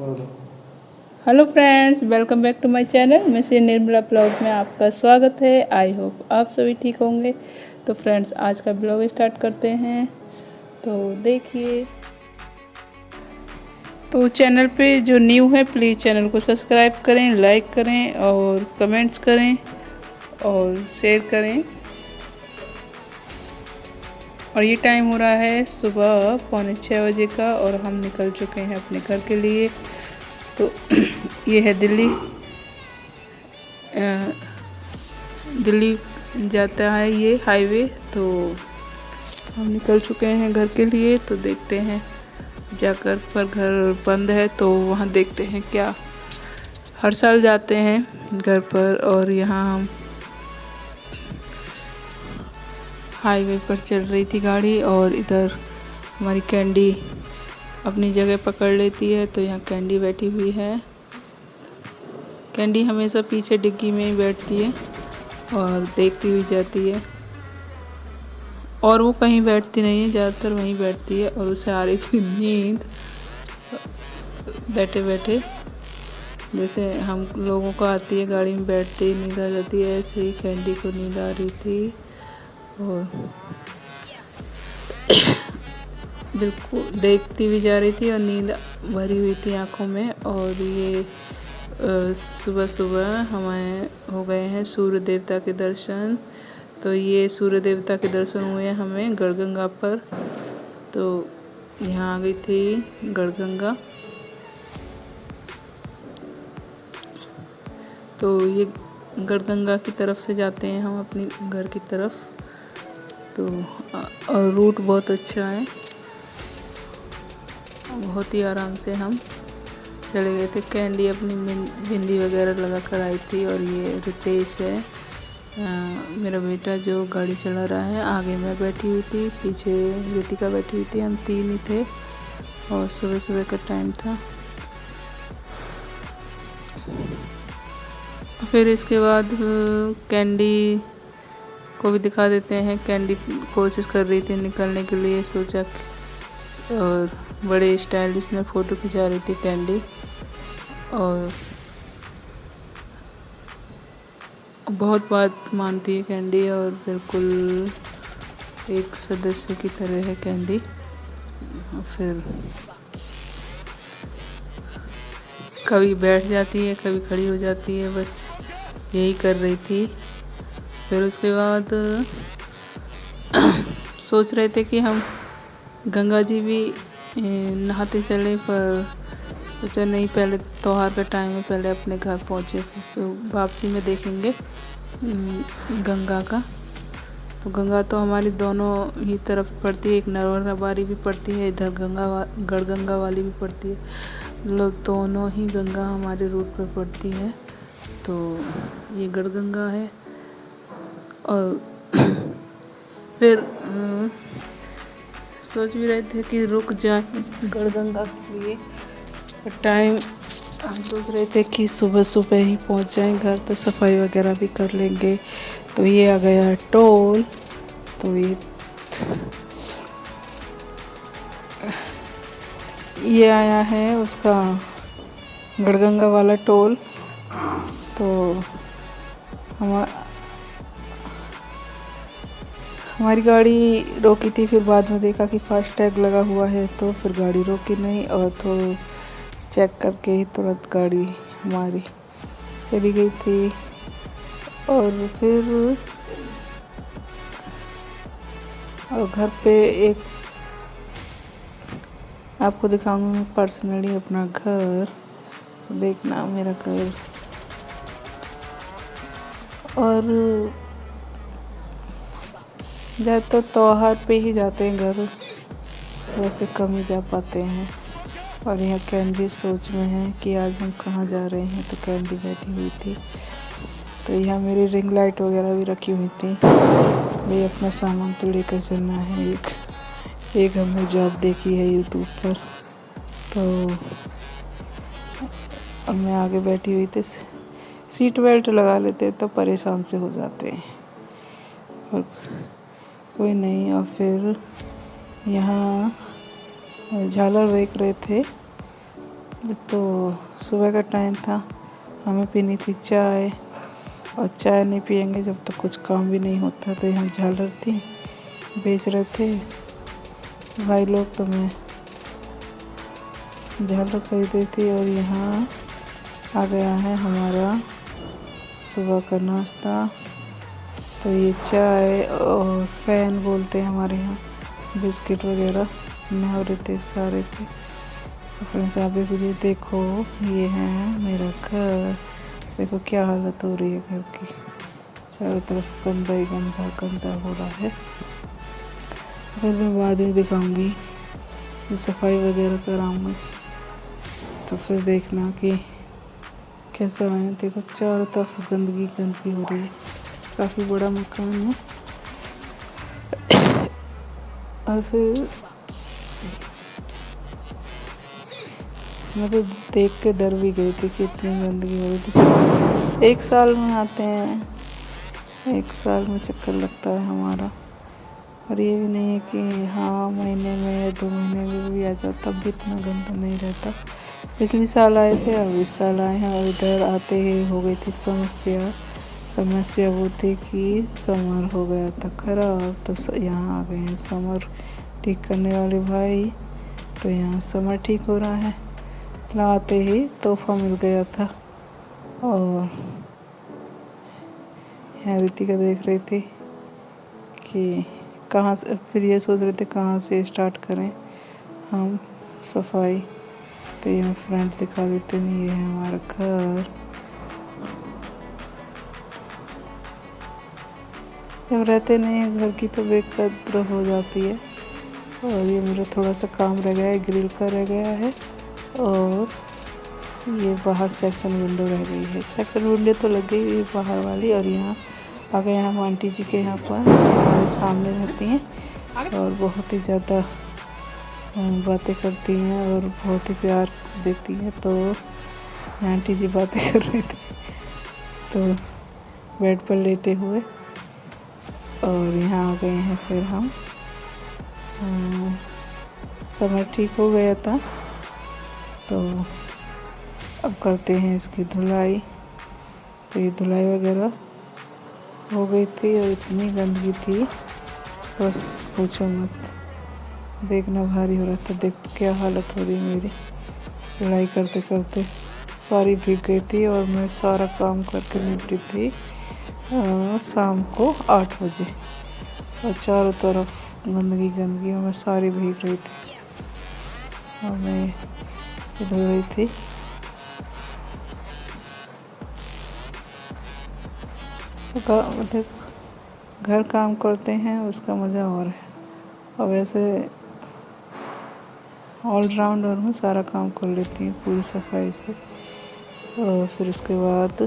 Hello friends, welcome back to my channel. Miss Nirmala blog में आपका स्वागत है। आई होप आप सभी ठीक होंगे। तो फ्रेंड्स, आज का ब्लॉग स्टार्ट करते हैं। तो देखिए, तो चैनल पे जो न्यू है प्लीज़ चैनल को सब्सक्राइब करें, लाइक करें और कमेंट्स करें और शेयर करें। और ये टाइम हो रहा है सुबह 5:45 बजे का और हम निकल चुके हैं अपने घर के लिए। तो ये है दिल्ली। दिल्ली जाता है ये हाईवे। तो हम निकल चुके हैं घर के लिए। तो देखते हैं जाकर, पर घर बंद है तो वहाँ देखते हैं क्या। हर साल जाते हैं घर पर। और यहाँ हम हाईवे पर चल रही थी गाड़ी और इधर हमारी कैंडी अपनी जगह पकड़ लेती है। तो यहाँ कैंडी बैठी हुई है। कैंडी हमेशा पीछे डिग्गी में ही बैठती है और देखती हुई जाती है। और वो कहीं बैठती नहीं है, ज़्यादातर वहीं बैठती है। और उसे आ रही थी नींद बैठे बैठे, जैसे हम लोगों को आती है गाड़ी में बैठते ही नींद आ जाती है, ऐसे ही कैंडी को नींद आ रही थी। और बिल्कुल देखती भी जा रही थी और नींद भरी हुई थी आँखों में। और ये सुबह सुबह हमें हो गए हैं सूर्य देवता के दर्शन। तो ये सूर्य देवता के दर्शन हुए हमें गढ़गंगा पर। तो यहाँ आ गई थी गढ़गंगा। तो ये गढ़गंगा की तरफ से जाते हैं हम अपने घर की तरफ। तो और रूट बहुत अच्छा है, बहुत ही आराम से हम चले गए थे। कैंडी अपनी बिंदी वगैरह लगा कर आई थी। और ये रितेश है मेरा बेटा जो गाड़ी चला रहा है। आगे मैं बैठी हुई थी, पीछे रितिका बैठी हुई थी। हम तीन ही थे और सुबह सुबह का टाइम था। फिर इसके बाद कैंडी को भी दिखा देते हैं। कैंडी कोशिश कर रही थी निकलने के लिए, सोचा और बड़े स्टाइलिश में फ़ोटो खिंचा रही थी कैंडी। और बहुत बात मानती है कैंडी और बिल्कुल एक सदस्य की तरह है कैंडी। फिर कभी बैठ जाती है, कभी खड़ी हो जाती है, बस यही कर रही थी। फिर उसके बाद सोच रहे थे कि हम गंगा जी भी नहाते चले, पर सोचा नहीं, पहले त्योहार का टाइम है, पहले अपने घर पहुँचे, फिर वापसी में देखेंगे गंगा का। तो गंगा तो हमारी दोनों ही तरफ पड़ती है, एक नरवर बारी भी पड़ती है, इधर गढ़गंगा वाली भी पड़ती है। मतलब दोनों ही गंगा हमारे रूट पर पड़ती है। तो ये गढ़गंगा है। और फिर सोच भी रहे थे कि रुक जाए गढ़गंगा के लिए, पर टाइम हम सोच रहे थे कि सुबह सुबह ही पहुंच जाएं घर, तो सफाई वगैरह भी कर लेंगे। तो ये आ गया है टोल। तो ये आया है उसका गढ़गंगा वाला टोल। तो हमारी गाड़ी रोकी थी, फिर बाद में देखा कि फास्टैग लगा हुआ है, तो फिर गाड़ी रोकी नहीं और तो चेक करके ही तुरंत गाड़ी हमारी चली गई थी। और फिर घर पे एक आपको दिखाऊंगी मैं पर्सनली अपना घर। तो देखना मेरा घर। और ज़्यादातर त्योहार पे ही जाते हैं घर, वैसे कम ही जा पाते हैं। और यहाँ कैंडी सोच में है कि आज हम कहाँ जा रहे हैं। तो कैंडी बैठी हुई थी। तो यहाँ मेरी रिंग लाइट वगैरह भी रखी हुई थी। भाई अपना सामान तो लेकर चलना है। एक हमने जॉब देखी है यूट्यूब पर। तो अब मैं आगे बैठी हुई थी। सीट बेल्ट लगा लेते तो परेशान से हो जाते हैं, और कोई नहीं। और फिर यहाँ झालर देख रहे थे। तो सुबह का टाइम था, हमें पीनी थी चाय, और चाय नहीं पियेंगे जब तक कुछ काम भी नहीं होता। तो यहाँ झालर थी, बेच रहे थे भाई लोग, तो मैं झालर खरीदी थी। और यहाँ आ गया है हमारा सुबह का नाश्ता। तो ये चाय और फैन बोलते हैं हमारे यहाँ, बिस्किट वगैरह नहा रहे थे, खा रहे थे। तो फ्रेंड्स आप भी देखो, ये है मेरा घर। देखो क्या हालत हो रही है घर की, चारों तरफ गंदा ही गंदा गंदा हो रहा है। फिर मैं बाद में दिखाऊंगी, सफाई वगैरह कराऊंगी, तो फिर देखना कि कैसा है। देखो चारों तरफ गंदगी गंदगी हो रही है, काफ़ी बड़ा मकान है। और फिर मैं तो देख के डर भी गई थी कि इतनी गंदगी हो रही थी। एक साल में आते हैं, एक साल में चक्कर लगता है हमारा। और ये भी नहीं है कि हाँ महीने में या 2 महीने में भी आ जाता, तब भी इतना गंदा नहीं रहता। पिछले साल आए थे, अब इस साल आए हैं। और इधर आते ही हो गई थी समस्या वो थी कि समर हो गया था खराब। तो यहाँ आ गए हैं समर ठीक करने वाले भाई। तो यहाँ समर ठीक हो रहा है। लाते ही तोहफा मिल गया था। और यहाँ रितिका देख रही थी कि कहाँ से, फिर ये सोच रहे थे कहाँ से स्टार्ट करें हम सफाई। तो ये मैं फ्रंट दिखा देती हूँ, ये है हमारा घर। जब रहते नहीं है घर की तो बेकद्र हो जाती है। और ये मेरा थोड़ा सा काम रह गया है, ग्रिल का रह गया है। और ये बाहर सेक्शन विंडो रह गई है। सेक्शन विंडो तो लग गई है बाहर वाली। और यहाँ आ गए हम आंटी जी के यहाँ पर, हमारे सामने रहती हैं और बहुत ही ज़्यादा बातें करती हैं और बहुत ही प्यार देती हैं। तो आंटी जी बातें कर रही थी तो बेड पर लेटे हुए। और यहाँ आ गए हैं फिर हम। समर ठीक हो गया था, तो अब करते हैं इसकी धुलाई। तो ये धुलाई वगैरह हो गई थी और इतनी गंदगी थी बस पूछो मत, देखना भारी हो रहा था। देखो क्या हालत हो रही है मेरी, धुलाई करते करते सारी भीग गई थी। और मैं सारा काम करके निपटी थी शाम को 8 बजे। और चारों तरफ गंदगी गंदगी और मैं सारी भीग रही थी और मैं धो रही थी। घर काम करते हैं उसका मज़ा और है। और वैसे ऑलराउंडर में सारा काम कर लेती हूँ पूरी सफाई से। और फिर उसके बाद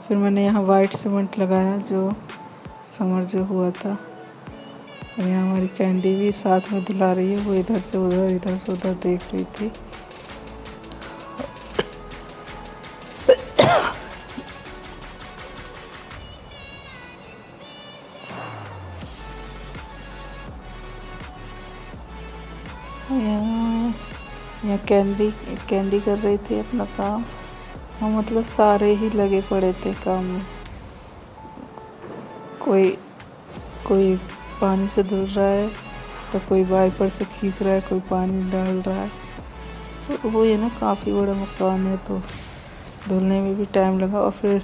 फिर मैंने यहाँ वाइट सीमेंट लगाया जो समर जो हुआ था। और यहाँ हमारी कैंडी भी साथ में धुला रही है, वो इधर से उधर देख रही थी। यहाँ कैंडी कर रही थी अपना काम। हाँ मतलब सारे ही लगे पड़े थे काम में। कोई पानी से धुल रहा है, तो कोई वाइपर से खींच रहा है, कोई पानी डाल रहा है। तो वो ये ना काफ़ी बड़ा मकान है, तो धुलने में भी टाइम लगा। और फिर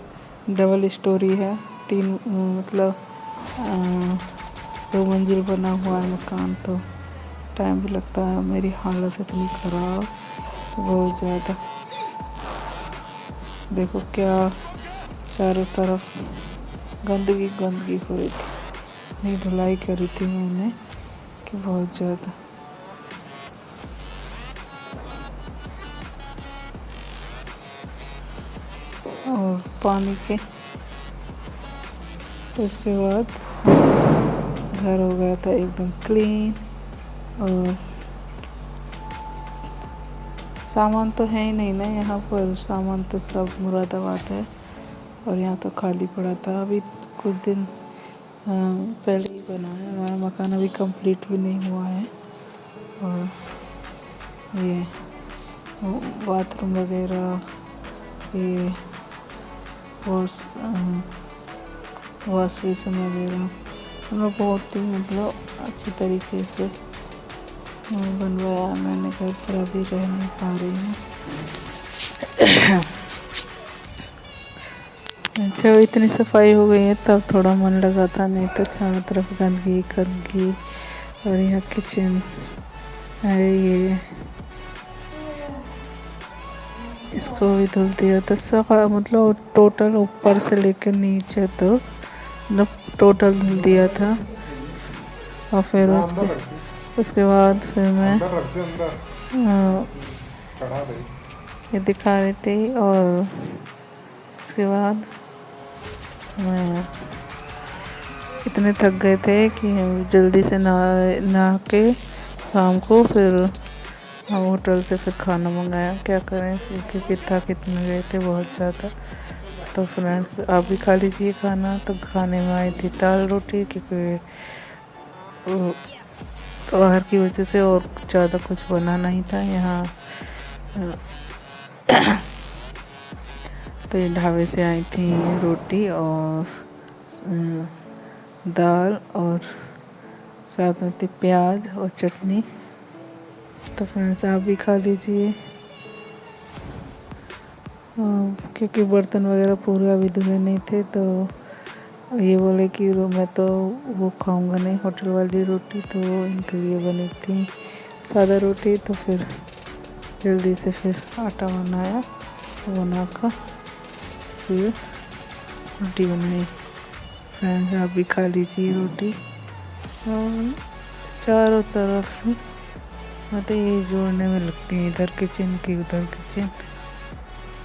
डबल स्टोरी है, 3 मतलब 2 मंजिल बना हुआ है मकान, तो टाइम भी लगता है। मेरी हालत इतनी ख़राब, बहुत ज़्यादा। देखो क्या चारों तरफ गंदगी गंदगी हो रही थी, नहीं धुलाई करी थी मैंने कि बहुत ज़्यादा। और पानी के उसके बाद घर हो गया था एकदम क्लीन। और सामान तो है ही नहीं ना यहाँ पर, सामान तो सब मुरादाबाद है। और यहाँ तो खाली पड़ा था, अभी कुछ दिन पहले ही बना है। हमारा मकान अभी कंप्लीट भी नहीं हुआ है। और ये बाथरूम वगैरह, ये वॉश बेसिन वगैरह मतलब बहुत ही अच्छी तरीके से बनवाया मैंने घर पर। अभी रह नहीं पा रही हूँ। अच्छा, इतनी सफाई हो गई है तब थोड़ा मन लगा था, नहीं तो चारों तरफ गंदगी गंदगी। और यहाँ किचन है, ये इसको भी धुल दिया था सफा, मतलब टोटल ऊपर से लेकर नीचे तो मतलब टोटल धुल दिया था। और फिर उसके बाद फिर मैं ये दिखा रही थी। और उसके बाद मैं इतने थक गए थे कि हम जल्दी से नहा के शाम को फिर हम होटल से फिर खाना मंगाया। क्या करें क्योंकि थक में गए थे बहुत ज़्यादा। तो फ्रेंड्स, आप भी खा लीजिए खाना। तो खाने में आई थी दाल रोटी, क्योंकि त्योहार की वजह से और ज़्यादा कुछ बना नहीं था यहाँ। तो ये ढाबे से आई थी रोटी और दाल और साथ में थी प्याज और चटनी। तो फ्रेंड्स, आप भी खा लीजिए। क्योंकि बर्तन वगैरह पूरे अभी धुले नहीं थे, तो ये बोले कि मैं तो वो खाऊंगा नहीं होटल वाली रोटी, तो इनके लिए बनी थी सादा रोटी। तो फिर जल्दी से फिर आटा बनाया, बना कर फिर रोटी बनाई। फ्रेंड्स, आप भी खा लीजिए रोटी। और चारों तरफ मतलब ये जोड़ने में लगती है, इधर किचन की उधर किचन।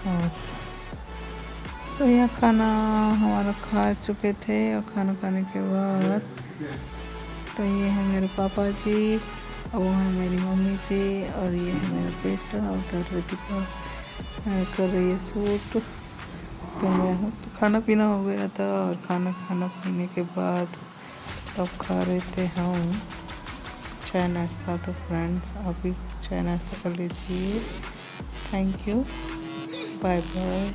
और तो यहाँ खाना हमारा खा चुके थे। और खाना खाने के बाद तो ये है मेरे पापा जी, और वो है मेरी मम्मी जी, और ये है मेरा बेटा। और उधर रितिका कर रही है सूट। तो मैं तो खाना पीना हो गया था, और खाना पीने के बाद तब खा रहे थे हम चाय नाश्ता। तो फ्रेंड्स, आप भी चाय नाश्ता कर लीजिए। Thank you, bye bye.